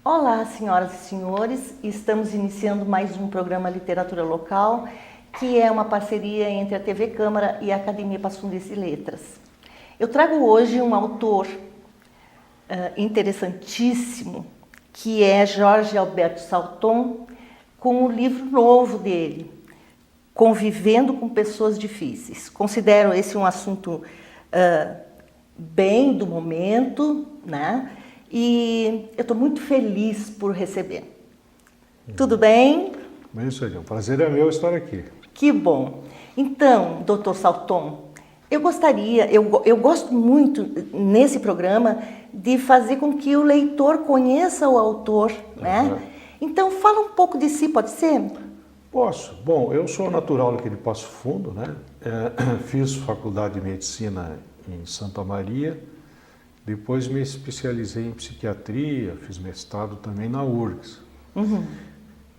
Olá, senhoras e senhores, estamos iniciando mais um programa Literatura Local, que é uma parceria entre a TV Câmara e a Academia Passo Fundo de Letras. Eu trago hoje um autor interessantíssimo, que é Jorge Alberto Salton, com o livro novo dele, Convivendo com Pessoas Difíceis. Considero esse um assunto bem do momento, né? E eu estou muito feliz por receber. Tudo bem? Bem, Sérgio, o prazer é meu estar aqui. Que bom. Então, doutor Salton, eu gosto muito nesse programa de fazer com que o leitor conheça o autor, né? Então, fala um pouco de si, pode ser? Posso. Bom, eu sou natural aqui de Passo Fundo, né? Fiz faculdade de medicina em Santa Maria. Depois me especializei em psiquiatria, fiz mestrado também na URGS.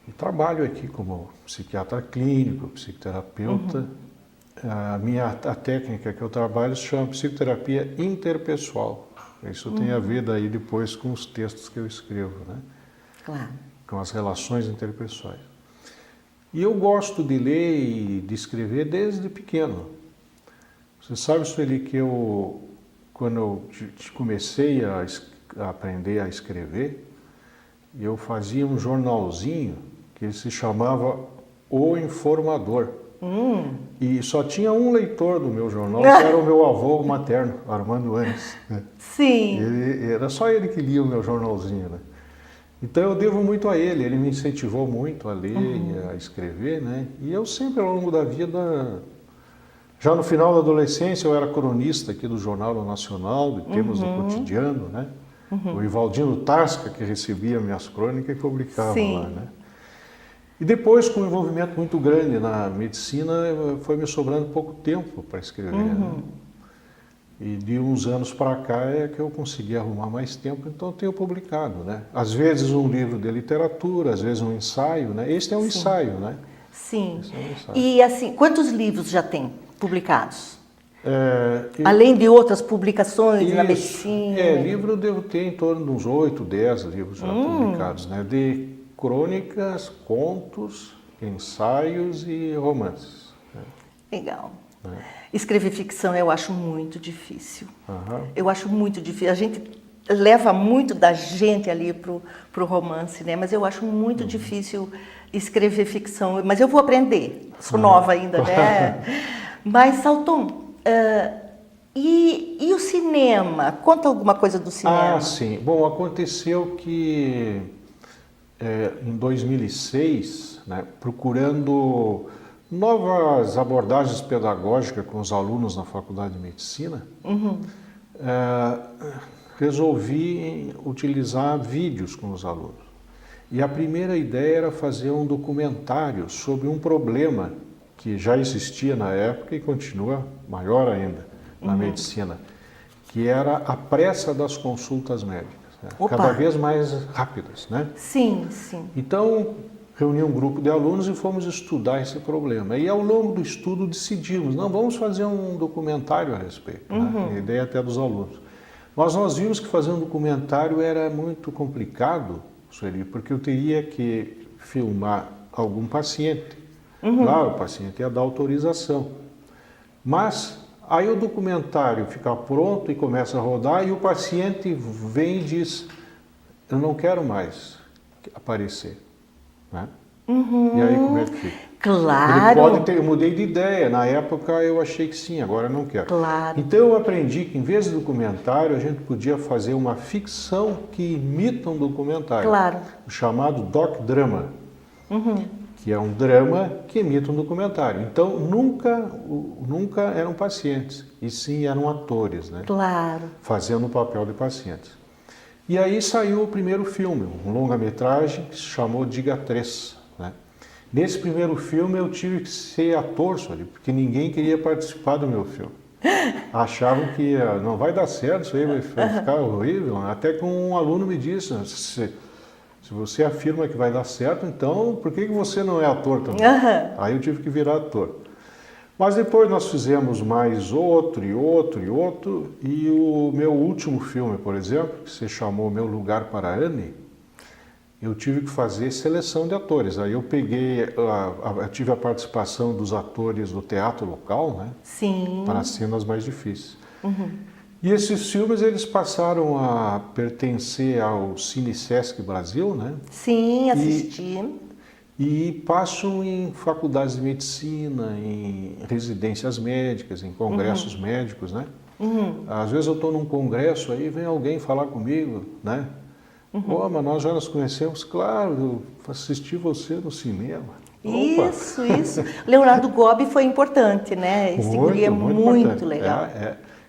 E trabalho aqui como psiquiatra clínico, psicoterapeuta. A técnica que eu trabalho se chama psicoterapia interpessoal. Isso tem a ver daí depois com os textos que eu escrevo, né? Claro. Com as relações interpessoais. E eu gosto de ler e de escrever desde pequeno. Você sabe, Sueli, que quando eu comecei a aprender a escrever, eu fazia um jornalzinho que se chamava O Informador. E só tinha um leitor do meu jornal, que era o meu avô materno, Armando Anes. Né? Sim. Era só ele que lia o meu jornalzinho, né? Então eu devo muito a ele me incentivou muito a ler e a escrever, né? E eu sempre ao longo da vida... Já no final da adolescência eu era cronista aqui do Jornal Nacional, de temas do cotidiano, né? O Ivaldino Tasca, que recebia minhas crônicas e publicava lá, né? E depois, com um envolvimento muito grande na medicina, foi me sobrando pouco tempo para escrever, né? E de uns anos para cá é que eu consegui arrumar mais tempo, então eu tenho publicado, né? Às vezes um livro de literatura, às vezes um ensaio, né? Este é um ensaio, né? Sim. Esse é um ensaio. E assim, quantos livros já tem publicados? Além de outras publicações na medicina? Livro eu devo ter em torno de uns 8, 10 livros já publicados, né? De crônicas, contos, ensaios e romances. Né? Legal. Escrever ficção eu acho muito difícil. Eu acho muito difícil. A gente leva muito da gente ali pro romance, né? Mas eu acho muito difícil escrever ficção. Mas eu vou aprender. Sou nova ainda, né? Mas, Salton, e o cinema? Conta alguma coisa do cinema. Ah, sim. Bom, aconteceu que em 2006, né, procurando novas abordagens pedagógicas com os alunos na Faculdade de Medicina, resolvi utilizar vídeos com os alunos. E a primeira ideia era fazer um documentário sobre um problema que já existia na época e continua maior ainda na medicina, que era a pressa das consultas médicas, né? Cada vez mais rápidas, né? Sim, sim. Então, reuni um grupo de alunos e fomos estudar esse problema. E ao longo do estudo decidimos, não, vamos fazer um documentário a respeito, né? A ideia até dos alunos. Mas nós vimos que fazer um documentário era muito complicado, Sueli, porque eu teria que filmar algum paciente. Claro, o paciente ia dar autorização. Mas aí o documentário fica pronto e começa a rodar e o paciente vem e diz, eu não quero mais aparecer. Né? E aí como é que fica? Claro. Ele pode ter, eu mudei de ideia, na época eu achei que sim, agora eu não quero. Claro. Então eu aprendi que em vez de documentário a gente podia fazer uma ficção que imita um documentário. Claro. O chamado doc-drama, que é um drama que imita um documentário. Então nunca eram pacientes, e sim eram atores, né? Claro. Fazendo o papel de pacientes. E aí saiu o primeiro filme, um longa-metragem que se chamou Diga 3. Né? Nesse primeiro filme eu tive que ser ator, porque ninguém queria participar do meu filme. Achavam que não vai dar certo, isso aí vai ficar horrível. Até que um aluno me disse, se você afirma que vai dar certo, então por que você não é ator também? Aí eu tive que virar ator. Mas depois nós fizemos mais outro e outro e outro, e o meu último filme, por exemplo, que se chamou Meu Lugar para Annie, eu tive que fazer seleção de atores. Aí eu peguei, tive a participação dos atores do teatro local, né? Sim. Para as cenas mais difíceis. E esses filmes, eles passaram a pertencer ao Cine Sesc Brasil, né? Sim, assisti. E passam em faculdades de medicina, em residências médicas, em congressos médicos, né? Às vezes eu estou num congresso, aí vem alguém falar comigo, né? Mas nós já nos conhecemos, claro, eu assisti você no cinema. Isso. Leonardo Gobi foi importante, né? Esse guri é muito legal.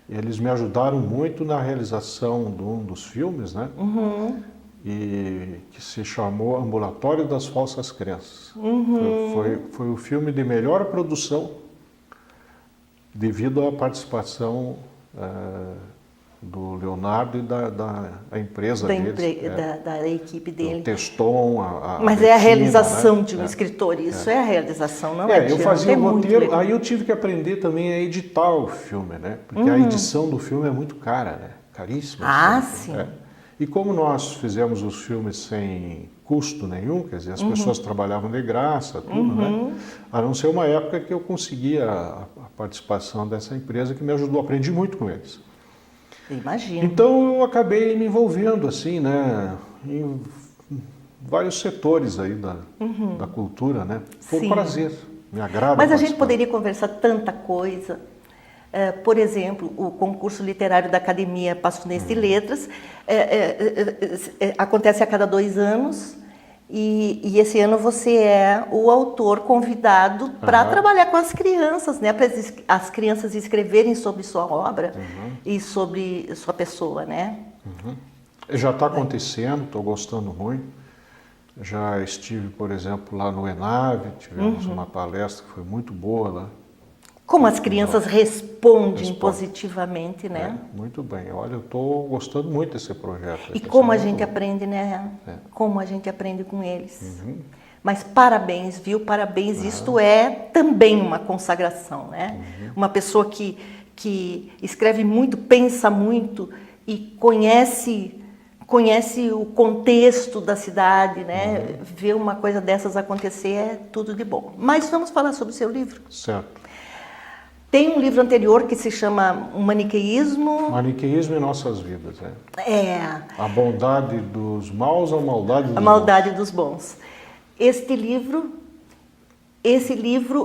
Eles me ajudaram muito na realização de um dos filmes, né? E que se chamou Ambulatório das Falsas Crenças. Foi o filme de melhor produção devido à participação do Leonardo e da empresa deles. Da equipe dele. O Teston, Mas Betina, é a realização, né? de um escritor, isso é a realização, não é? Eu fazia o roteiro, aí eu tive que aprender também a editar o filme, né? Porque a edição do filme é muito cara, né? Caríssima. Sim. E como nós fizemos os filmes sem custo nenhum, quer dizer, as pessoas trabalhavam de graça, tudo, né? A não ser uma época que eu conseguia a participação dessa empresa que me ajudou, aprendi muito com eles. Imagino. Então eu acabei me envolvendo assim, né, em vários setores aí da cultura, né? Foi um prazer, me agrada. Mas a gente poderia conversar tanta coisa. Por exemplo, o concurso literário da Academia Passo Fundo de Letras acontece a cada 2 anos. E esse ano você é o autor convidado para trabalhar com as crianças, né? Para as crianças escreverem sobre sua obra e sobre sua pessoa, né? Já está acontecendo, estou gostando muito. Já estive, por exemplo, lá no ENAV, tivemos uma palestra que foi muito boa lá. Como as crianças respondem positivamente, né? Muito bem. Olha, eu estou gostando muito desse projeto. E como a gente aprende, né? Como a gente aprende com eles. Mas parabéns, viu? Parabéns. Isto é também uma consagração, né? Uma pessoa que escreve muito, pensa muito e conhece o contexto da cidade, né? Ver uma coisa dessas acontecer é tudo de bom. Mas vamos falar sobre o seu livro. Certo. Tem um livro anterior que se chama O Maniqueísmo. Maniqueísmo em Nossas Vidas, A bondade dos maus ou a maldade dos bons? A maldade dos bons. Esse livro,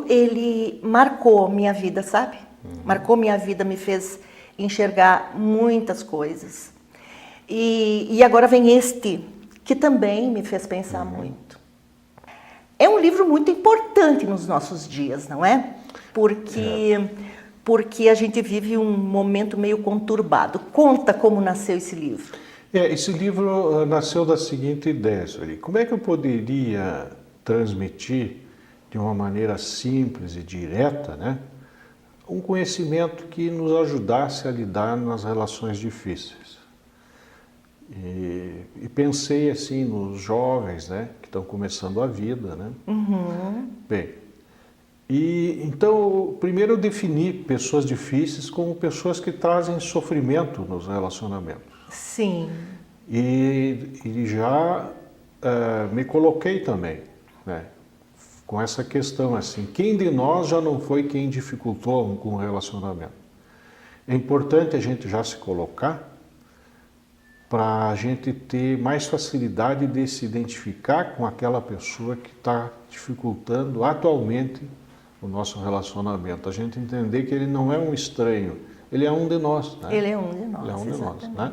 ele marcou minha vida, sabe? Marcou minha vida, me fez enxergar muitas coisas. E agora vem este, que também me fez pensar muito. É um livro muito importante nos nossos dias, não é? Porque a gente vive um momento meio conturbado. Conta como nasceu esse livro. Esse livro nasceu da seguinte ideia, Sueli. Como é que eu poderia transmitir de uma maneira simples e direta, né, um conhecimento que nos ajudasse a lidar nas relações difíceis? E pensei assim nos jovens, né, que estão começando a vida, né? Bem, então, primeiro eu defini pessoas difíceis como pessoas que trazem sofrimento nos relacionamentos. Sim. E já me coloquei também, né, com essa questão assim, quem de nós já não foi quem dificultou um relacionamento? É importante a gente já se colocar para a gente ter mais facilidade de se identificar com aquela pessoa que está dificultando atualmente o nosso relacionamento. A gente entender que ele não é um estranho, ele é um de nós. Né? Ele é um de nós, ele é um exatamente. de nós, né?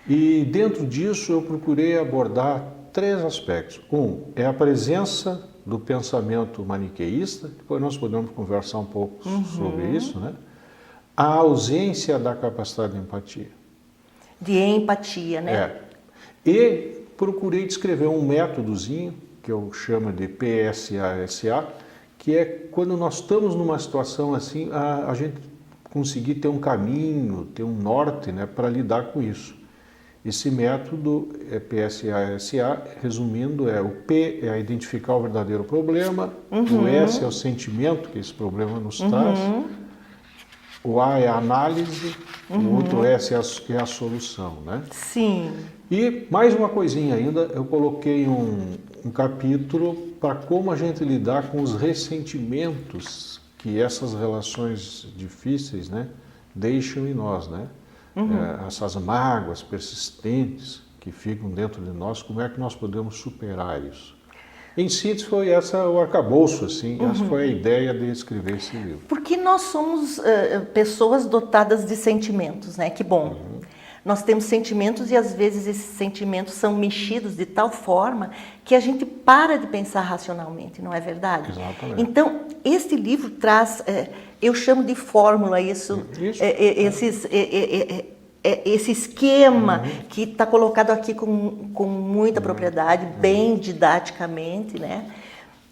E dentro disso eu procurei abordar 3 aspectos. Um é a presença do pensamento maniqueísta, depois nós podemos conversar um pouco sobre isso, né? A ausência da capacidade de empatia. De empatia, né? E procurei descrever um métodozinho, que eu chamo de PSASA, que é quando nós estamos numa situação assim, a gente conseguir ter um caminho, ter um norte, né, para lidar com isso. Esse método é PSASA, resumindo, o P é identificar o verdadeiro problema, o S é o sentimento que esse problema nos traz, o A é a análise, o outro S é a solução, né? Sim. E mais uma coisinha ainda, eu coloquei um capítulo para como a gente lidar com os ressentimentos que essas relações difíceis, né, deixam em nós, né? Essas mágoas persistentes que ficam dentro de nós, como é que nós podemos superar isso? Em síntese, foi essa o arcabouço, assim, essa foi a ideia de escrever esse livro. Porque nós somos pessoas dotadas de sentimentos, né? Que bom. Nós temos sentimentos e às vezes esses sentimentos são mexidos de tal forma que a gente para de pensar racionalmente, não é verdade? Exatamente. Então, este livro traz, eu chamo de fórmula isso. Esse esquema que está colocado aqui com muita propriedade, bem didaticamente, né?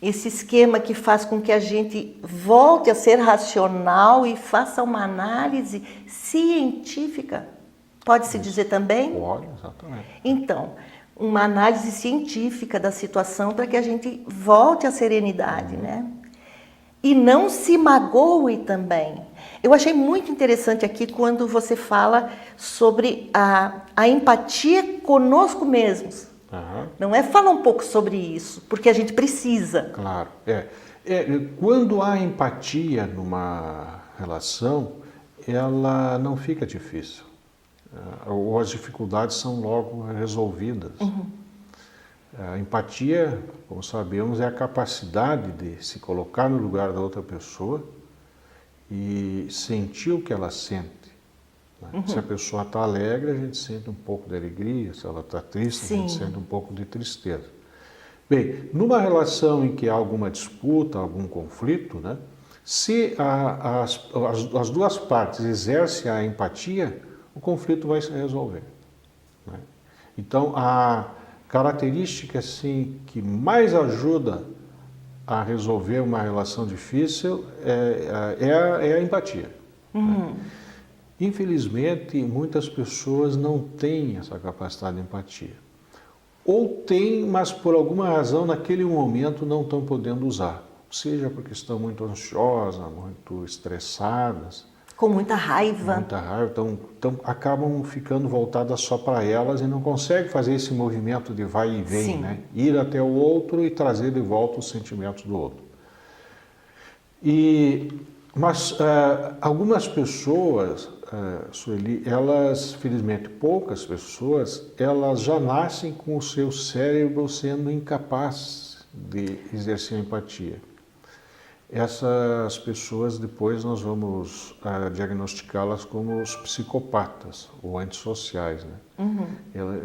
Esse esquema que faz com que a gente volte a ser racional e faça uma análise científica. Pode-se dizer também? Pode, exatamente. Então, uma análise científica da situação para que a gente volte à serenidade, né? E não se magoe também. Eu achei muito interessante aqui quando você fala sobre a empatia conosco mesmos. Não é? Fala um pouco sobre isso, porque a gente precisa. Claro. Quando há empatia numa relação, ela não fica difícil. Ou as dificuldades são logo resolvidas. A empatia, como sabemos, é a capacidade de se colocar no lugar da outra pessoa e sentir o que ela sente. Se a pessoa está alegre, a gente sente um pouco de alegria, se ela está triste, a gente sente um pouco de tristeza. Bem, numa relação em que há alguma disputa, algum conflito, né, se as duas partes exercem a empatia, o conflito vai se resolver, né? Então, a característica assim, que mais ajuda a resolver uma relação difícil é a empatia. Né? Infelizmente, muitas pessoas não têm essa capacidade de empatia. Ou têm, mas por alguma razão, naquele momento, não estão podendo usar. Seja porque estão muito ansiosas, muito estressadas. Com muita raiva. Muita raiva, então acabam ficando voltadas só para elas e não conseguem fazer esse movimento de vai e vem, né? Ir até o outro e trazer de volta os sentimentos do outro. Mas algumas pessoas, Sueli, elas, felizmente poucas pessoas, elas já nascem com o seu cérebro sendo incapaz de exercer empatia. Essas pessoas, depois nós vamos diagnosticá-las como os psicopatas ou antissociais, né?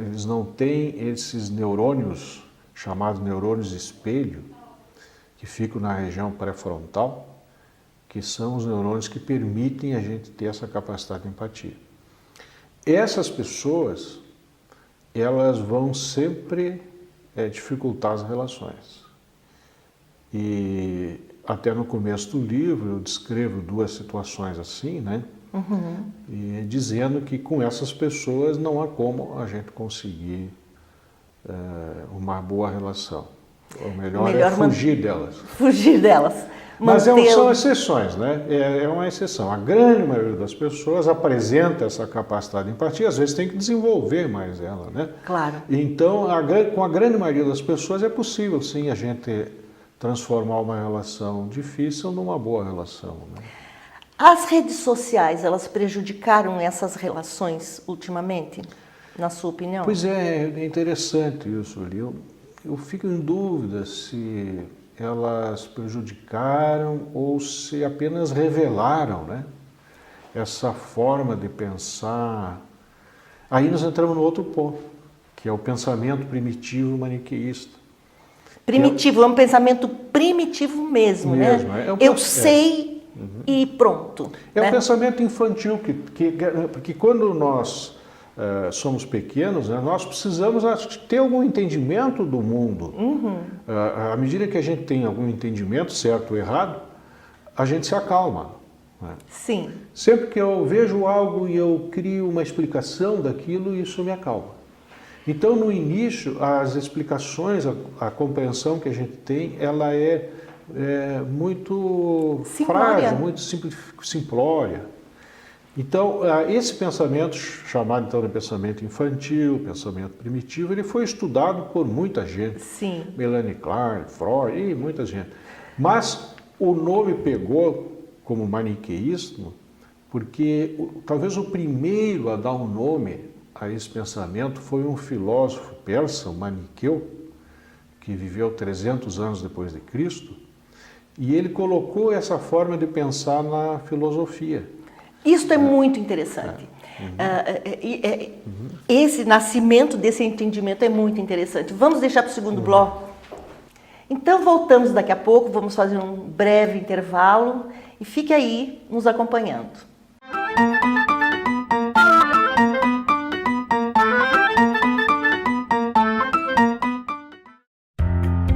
Eles não têm esses neurônios, chamados neurônios espelho, que ficam na região pré-frontal, que são os neurônios que permitem a gente ter essa capacidade de empatia. Essas pessoas, elas vão sempre dificultar as relações. E até no começo do livro eu descrevo duas situações assim, né? E dizendo que com essas pessoas não há como a gente conseguir uma boa relação. O melhor é fugir delas. Fugir delas. Mas são exceções, né? É uma exceção. A grande maioria das pessoas apresenta essa capacidade de empatia, às vezes tem que desenvolver mais ela, né? Claro. Então, com a grande maioria das pessoas é possível, sim, a gente transformar uma relação difícil numa boa relação, né? As redes sociais, elas prejudicaram essas relações ultimamente, na sua opinião? Pois é interessante isso, ali. Eu fico em dúvida se elas prejudicaram ou se apenas revelaram, né, essa forma de pensar. Aí nós entramos no outro ponto, que é o pensamento primitivo maniqueísta. Primitivo, é um pensamento primitivo mesmo, né? Eu sei e pronto. É né? um pensamento infantil, porque quando nós somos pequenos, né, nós precisamos ter algum entendimento do mundo. À medida que a gente tem algum entendimento, certo ou errado, a gente se acalma. Né? Sim. Sempre que eu vejo algo e eu crio uma explicação daquilo, isso me acalma. Então, no início, as explicações, a compreensão que a gente tem, ela é muito frágil, muito simplória. Então, esse pensamento, chamado então de pensamento infantil, pensamento primitivo, ele foi estudado por muita gente. Sim. Melanie Klein, Freud e muita gente. Mas o nome pegou como maniqueísmo porque talvez o primeiro a dar um nome a esse pensamento foi um filósofo persa, o Maniqueu, que viveu 300 anos depois de Cristo, e ele colocou essa forma de pensar na filosofia. Isso é muito interessante. Esse nascimento desse entendimento é muito interessante. Vamos deixar para o segundo bloco? Então, voltamos daqui a pouco, vamos fazer um breve intervalo e fique aí nos acompanhando.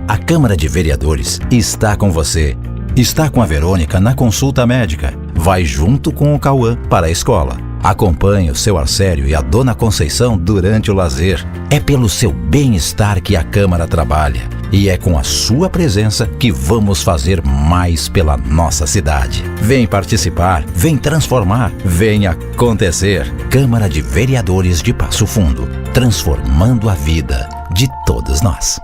A Câmara de Vereadores está com você. Está com a Verônica na consulta médica. Vai junto com o Cauã para a escola. Acompanhe o seu Arcério e a Dona Conceição durante o lazer. É pelo seu bem-estar que a Câmara trabalha. E é com a sua presença que vamos fazer mais pela nossa cidade. Vem participar, vem transformar, vem acontecer. Câmara de Vereadores de Passo Fundo. Transformando a vida de todos nós.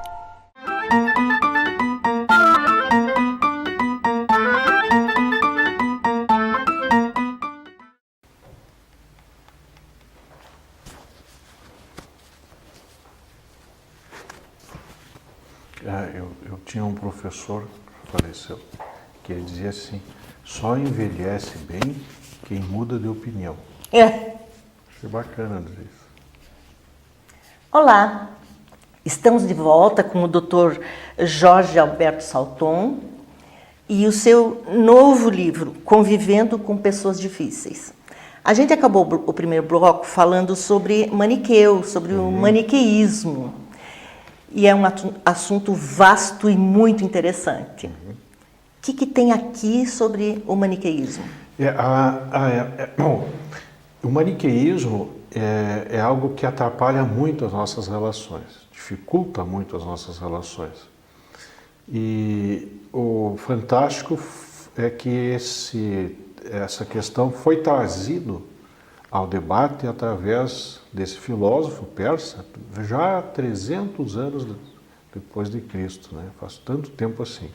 Eu tinha um professor que faleceu, que ele dizia assim, só envelhece bem quem muda de opinião. Achei bacana dizer isso. Olá, estamos de volta com o Dr. Jorge Alberto Salton e o seu novo livro, Convivendo com Pessoas Difíceis. A gente acabou o primeiro bloco falando sobre Maniqueu, sobre o maniqueísmo. E é um assunto vasto e muito interessante. O que tem aqui sobre o maniqueísmo? Bom, o maniqueísmo é algo que atrapalha muito as nossas relações, dificulta muito as nossas relações. E o fantástico é que essa questão foi trazido ao debate através desse filósofo persa já 300 anos depois de Cristo, né? Faz tanto tempo assim.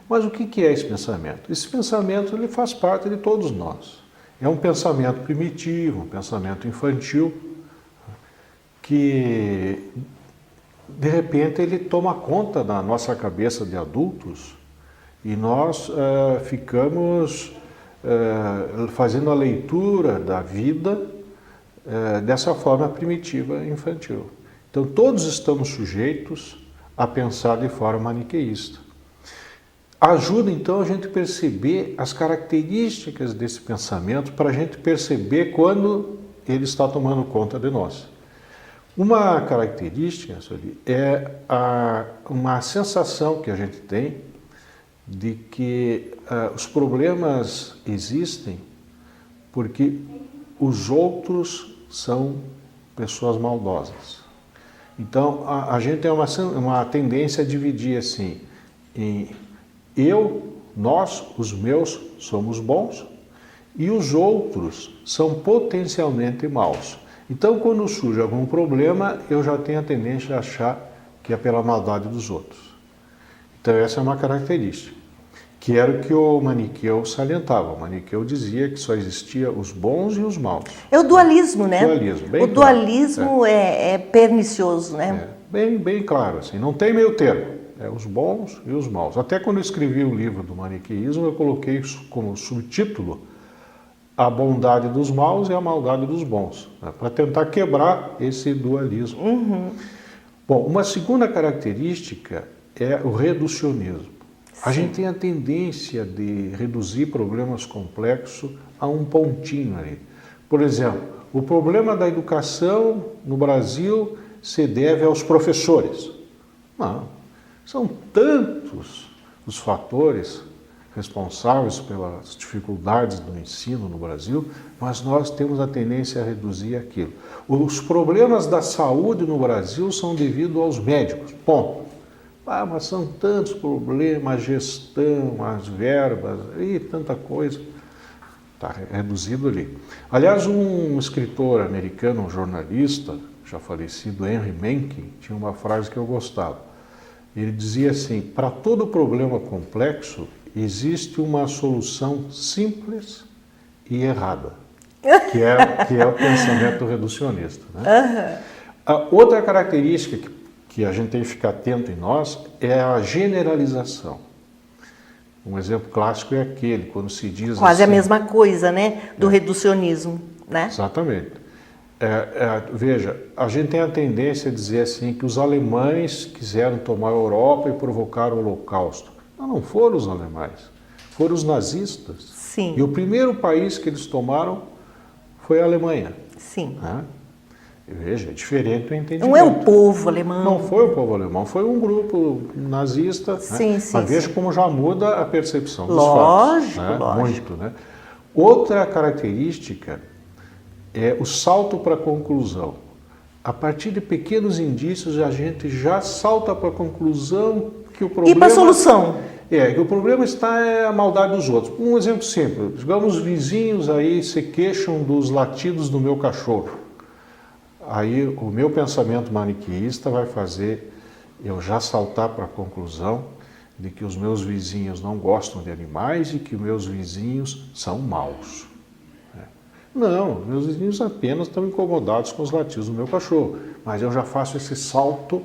Mas o que é esse pensamento? Esse pensamento ele faz parte de todos nós. É um pensamento primitivo, um pensamento infantil, que de repente ele toma conta da nossa cabeça de adultos e nós ficamos fazendo a leitura da vida dessa forma primitiva e infantil. Então todos estamos sujeitos a pensar de forma maniqueísta. Ajuda então a gente perceber as características desse pensamento para a gente perceber quando ele está tomando conta de nós. Uma característica é uma sensação que a gente tem de que os problemas existem porque os outros são pessoas maldosas. Então a gente tem uma tendência a dividir assim em eu, nós, os meus somos bons e os outros são potencialmente maus. Então quando surge algum problema eu já tenho a tendência a achar que é pela maldade dos outros. Então essa é uma característica, que era o que o Maniqueu salientava. O Maniqueu dizia que só existia os bons e os maus. É o dualismo, né? Dualismo, bem o dualismo é pernicioso, né? Bem claro, assim, não tem meio termo. É os bons e os maus. Até quando eu escrevi o livro do maniqueísmo, eu coloquei como subtítulo a bondade dos maus e a maldade dos bons, né, para tentar quebrar esse dualismo. Bom, uma segunda característica é o reducionismo. A gente tem a tendência de reduzir problemas complexos a um pontinho ali. Por exemplo, o problema da educação no Brasil se deve aos professores. Não, são tantos os fatores responsáveis pelas dificuldades do ensino no Brasil, mas nós temos a tendência a reduzir aquilo. Os problemas da saúde no Brasil são devido aos médicos, ponto. Ah, mas são tantos problemas, a gestão, as verbas, e tanta coisa. Está reduzido ali. Aliás, um escritor americano, um jornalista, já falecido, Henry Mencken, tinha uma frase que eu gostava. Ele dizia assim: para todo problema complexo, existe uma solução simples e errada, que é o pensamento reducionista. Né? A outra característica que a gente tem que ficar atento em nós é a generalização. Um exemplo clássico é aquele, quando se diz quase assim, a mesma coisa, né? Do reducionismo, né? Exatamente. Veja, a gente tem a tendência a dizer assim que os alemães quiseram tomar a Europa e provocar o Holocausto. Não foram os alemães, foram os nazistas. Sim. E o primeiro país que eles tomaram foi a Alemanha. Sim. Né? Veja, é diferente o entendimento. Não é o povo alemão. Não foi o povo alemão, foi um grupo nazista. Sim, né? sim, Mas veja sim. como já muda a percepção dos Lógico, fatos. Né? lógico. Muito, né? Outra característica é o salto para a conclusão. A partir de pequenos indícios, a gente já salta para a conclusão que o problema... E para a solução? Que o problema está a maldade dos outros. Um exemplo simples. Digamos, os vizinhos aí se queixam dos latidos do meu cachorro. Aí o meu pensamento maniqueísta vai fazer eu já saltar para a conclusão de que os meus vizinhos não gostam de animais e que meus vizinhos são maus. Não, meus vizinhos apenas estão incomodados com os latidos do meu cachorro, mas eu já faço esse salto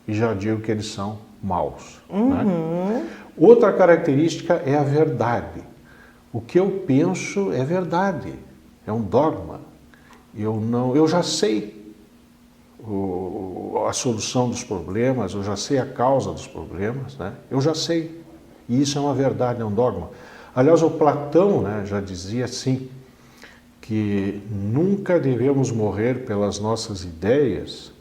e já digo que eles são maus. Né? Outra característica é a verdade. O que eu penso é verdade, é um dogma. Eu já sei a solução dos problemas, eu já sei a causa dos problemas, né? Eu já sei. E isso é uma verdade, é um dogma. Aliás, o Platão, né, já dizia assim, que nunca devemos morrer pelas nossas ideias,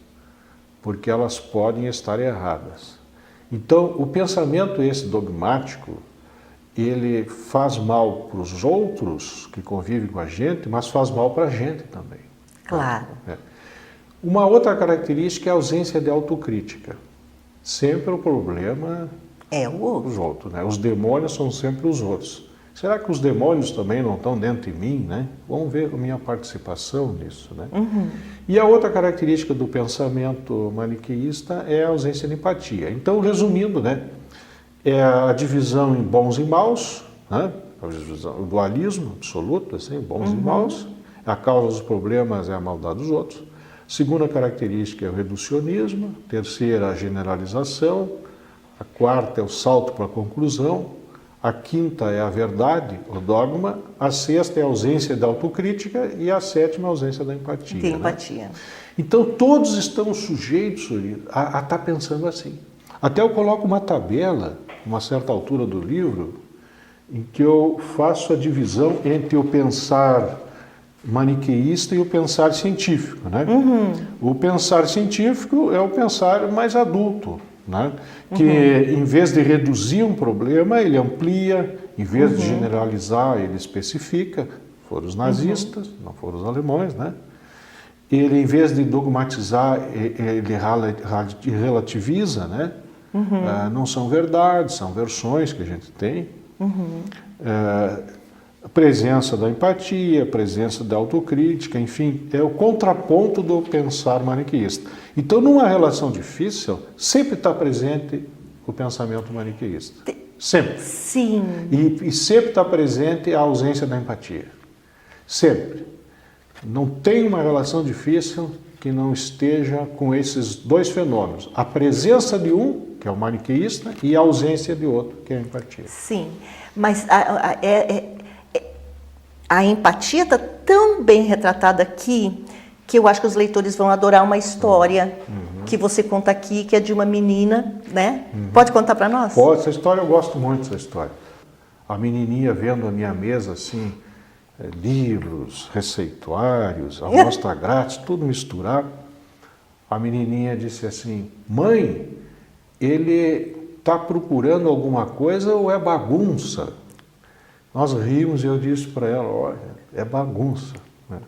porque elas podem estar erradas. Então, o pensamento esse dogmático, ele faz mal para os outros que convivem com a gente, mas faz mal para a gente também. Claro. Uma outra característica é a ausência de autocrítica. Sempre o problema é o outro. Os outros, né? Os demônios são sempre os outros. Será que os demônios também não estão dentro de mim, né? Vamos ver a minha participação nisso, né? E a outra característica do pensamento maniqueísta é a ausência de empatia. Então, resumindo, né? É a divisão em bons e maus, né? O dualismo absoluto, assim, bons e maus. A causa dos problemas é a maldade dos outros. Segunda característica é o reducionismo. Terceira, a generalização. A quarta é o salto para a conclusão. A quinta é a verdade, o dogma. A sexta é a ausência da autocrítica. E a sétima é a ausência da empatia. Tem empatia. Né? Então, todos estamos sujeitos a estar pensando assim. Até eu coloco uma tabela, uma certa altura do livro, em que eu faço a divisão entre o pensar maniqueísta e o pensar científico. Né? O pensar científico é o pensar mais adulto, né? Que em vez de reduzir um problema, ele amplia, em vez de generalizar, ele especifica. Foram os nazistas, não foram os alemães, né? Ele, em vez de dogmatizar, ele relativiza, né? Não são verdades, são versões que a gente tem. A presença da empatia, a presença da autocrítica, enfim, é o contraponto do pensar maniqueísta. Então, numa relação difícil, sempre está presente o pensamento maniqueísta. Sempre. Sim. E sempre está presente a ausência da empatia. Sempre. Não tem uma relação difícil que não esteja com esses dois fenômenos. A presença de um, que é o maniqueísta, e a ausência de outro, que é a empatia. Sim, mas a empatia está tão bem retratada aqui que eu acho que os leitores vão adorar uma história que você conta aqui, que é de uma menina, né? Pode contar para nós? Pode, essa história eu gosto muito dessa história. A menininha vendo a minha mesa assim, livros, receituários, amostra grátis, tudo misturado. A menininha disse assim: mãe, ele está procurando alguma coisa ou é bagunça? Nós rimos e eu disse para ela, olha, é bagunça. Né?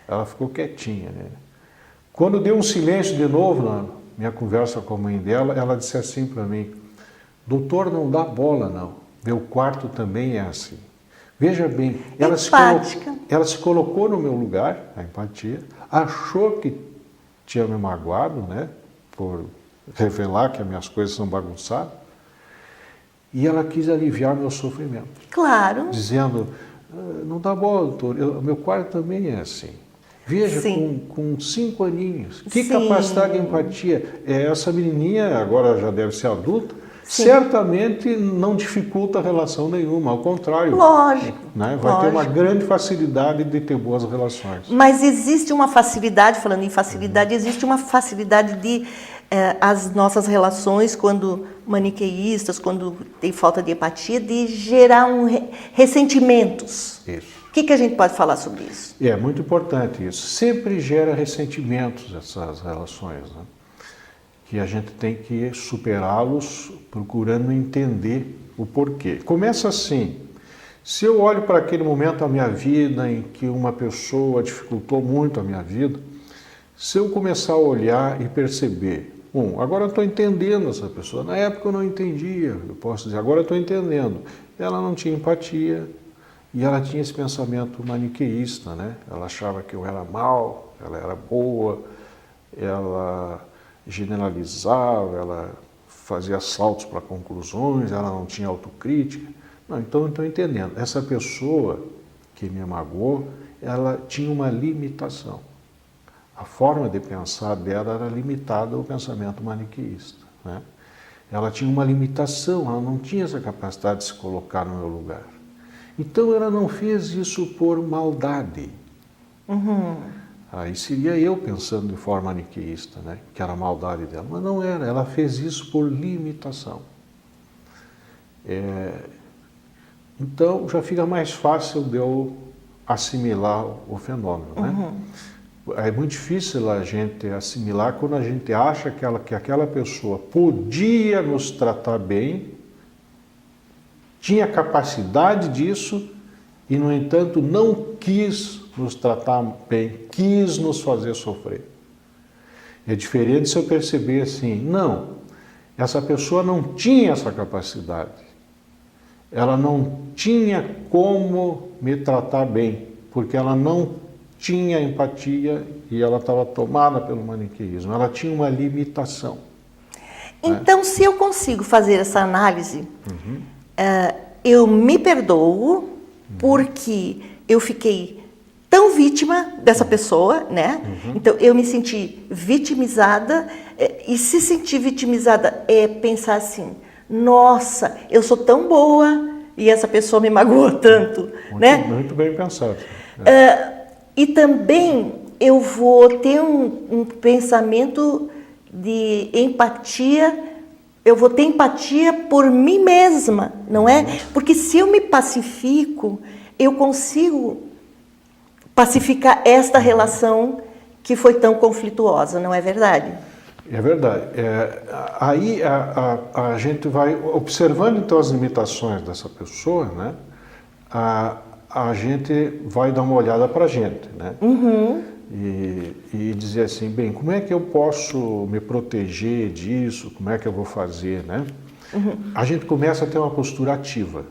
Ela ficou quietinha. Né? Quando deu um silêncio de novo na minha conversa com a mãe dela, ela disse assim para mim, doutor, não dá bola não, meu quarto também é assim. Veja bem, ela se colocou no meu lugar, a empatia, achou que tinha me magoado, né, por revelar que as minhas coisas são bagunçadas, e ela quis aliviar meu sofrimento. Claro. Dizendo, não dá bola, doutor, meu quarto também é assim. Veja, com 5 aninhos, que capacidade de empatia. Essa menininha, agora já deve ser adulta, certamente não dificulta a relação nenhuma, ao contrário. Lógico. Né? Vai ter uma grande facilidade de ter boas relações. Mas existe uma facilidade, falando em facilidade, existe uma facilidade de as nossas relações, quando maniqueístas, quando tem falta de empatia, de gerar ressentimentos. Isso. O que a gente pode falar sobre isso? É muito importante isso. Sempre gera ressentimentos essas relações, né? Que a gente tem que superá-los procurando entender o porquê. Começa assim, se eu olho para aquele momento da minha vida em que uma pessoa dificultou muito a minha vida, se eu começar a olhar e perceber, agora eu estou entendendo essa pessoa, na época eu não entendia, eu posso dizer, agora eu estou entendendo, ela não tinha empatia e ela tinha esse pensamento maniqueísta, né? Ela achava que eu era mal, ela era boa, ela generalizava, ela fazia saltos para conclusões, ela não tinha autocrítica. Não, então eu estou entendendo. Essa pessoa que me magoou, ela tinha uma limitação. A forma de pensar dela era limitada ao pensamento maniqueísta. Né? Ela tinha uma limitação, ela não tinha essa capacidade de se colocar no meu lugar. Então ela não fez isso por maldade. Aí seria eu pensando de forma maniqueísta, né? Que era a maldade dela. Mas não era, ela fez isso por limitação. Então já fica mais fácil de eu assimilar o fenômeno. Né? É muito difícil a gente assimilar quando a gente acha que aquela pessoa podia nos tratar bem, tinha capacidade disso e, no entanto, não quis nos tratar bem, quis nos fazer sofrer. É diferente se eu perceber assim, não, essa pessoa não tinha essa capacidade, ela não tinha como me tratar bem, porque ela não tinha empatia e ela estava tomada pelo maniqueísmo, ela tinha uma limitação. Então, se eu consigo fazer essa análise, eu me perdoo porque eu fiquei tão vítima dessa pessoa, né? Então, eu me senti vitimizada, e se sentir vitimizada é pensar assim, nossa, eu sou tão boa e essa pessoa me magoou tanto, né? Muito bem pensado. E também eu vou ter um pensamento de empatia, eu vou ter empatia por mim mesma, não é? Porque se eu me pacifico, eu consigo pacificar esta relação que foi tão conflituosa, não é verdade? É verdade. Aí a gente vai observando então as limitações dessa pessoa, né? A gente vai dar uma olhada para a gente, né? E dizer assim, bem, como é que eu posso me proteger disso? Como é que eu vou fazer, né? A gente começa a ter uma postura ativa.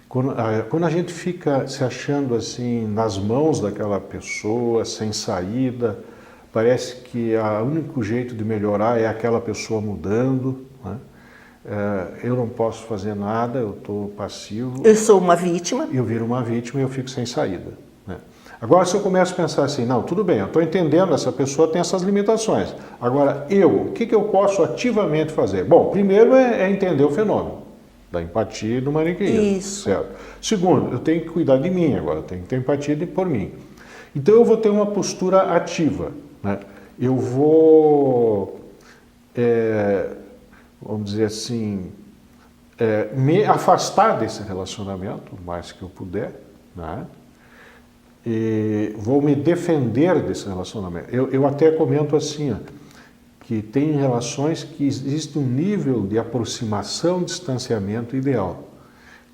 Quando a gente fica se achando assim nas mãos daquela pessoa, sem saída, parece que o único jeito de melhorar é aquela pessoa mudando, né? Eu não posso fazer nada, eu estou passivo. Eu sou uma vítima. Eu viro uma vítima e eu fico sem saída. Né? Agora, se eu começo a pensar assim, não, tudo bem, eu estou entendendo, essa pessoa tem essas limitações. Agora, o que eu posso ativamente fazer? Bom, primeiro é entender o fenômeno da empatia e do maniqueísmo. Isso. Certo? Segundo, eu tenho que cuidar de mim agora, eu tenho que ter empatia por mim. Então, eu vou ter uma postura ativa. Né? Eu vou, vamos dizer assim, me afastar desse relacionamento o mais que eu puder, né? E vou me defender desse relacionamento. Eu até comento assim, que tem relações que existe um nível de aproximação, distanciamento ideal.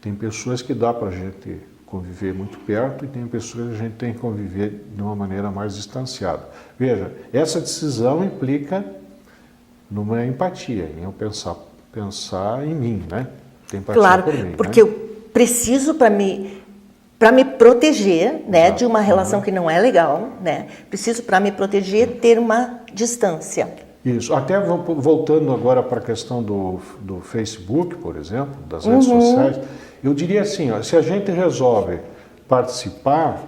Tem pessoas que dá para a gente conviver muito perto e tem pessoas que a gente tem que conviver de uma maneira mais distanciada. Veja, essa decisão implica numa empatia, em eu pensar em mim, né? Ter empatia Claro, por mim, porque né? eu preciso para me proteger, né, de uma relação que não é legal, né? Preciso para me proteger ter uma distância. Isso. Até voltando agora para a questão do Facebook, por exemplo, das redes sociais, eu diria assim, ó, se a gente resolve participar,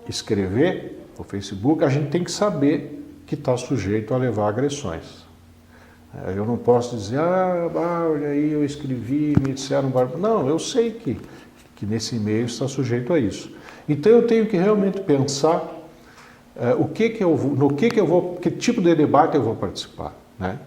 escrever no Facebook, a gente tem que saber que está sujeito a levar agressões. Eu não posso dizer, olha aí, eu escrevi, me disseram... Não, eu sei que nesse e-mail está sujeito a isso. Então eu tenho que realmente pensar que tipo de debate eu vou participar, né?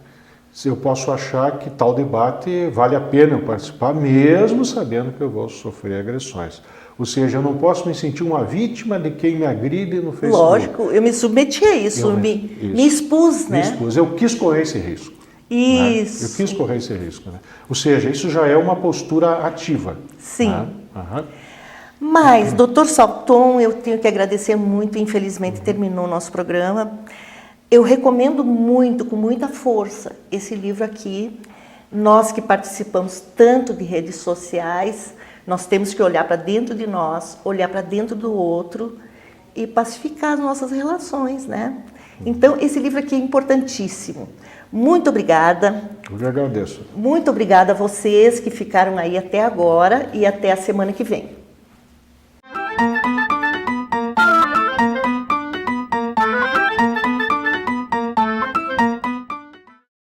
Se eu posso achar que tal debate vale a pena eu participar, mesmo sabendo que eu vou sofrer agressões. Ou seja, eu não posso me sentir uma vítima de quem me agride no Facebook. Lógico, eu me submeti a isso, me expus, né? Me expus, eu quis correr esse risco. Isso. Né? Eu quis correr esse risco. Né? Ou seja, isso já é uma postura ativa. Sim. Né? Uhum. Mas, doutor Salton, eu tenho que agradecer muito, infelizmente terminou o nosso programa. Eu recomendo muito, com muita força, esse livro aqui. Nós que participamos tanto de redes sociais, nós temos que olhar para dentro de nós, olhar para dentro do outro e pacificar as nossas relações, né? Então, esse livro aqui é importantíssimo. Muito obrigada. Eu que agradeço. Muito obrigada a vocês que ficaram aí até agora e até a semana que vem.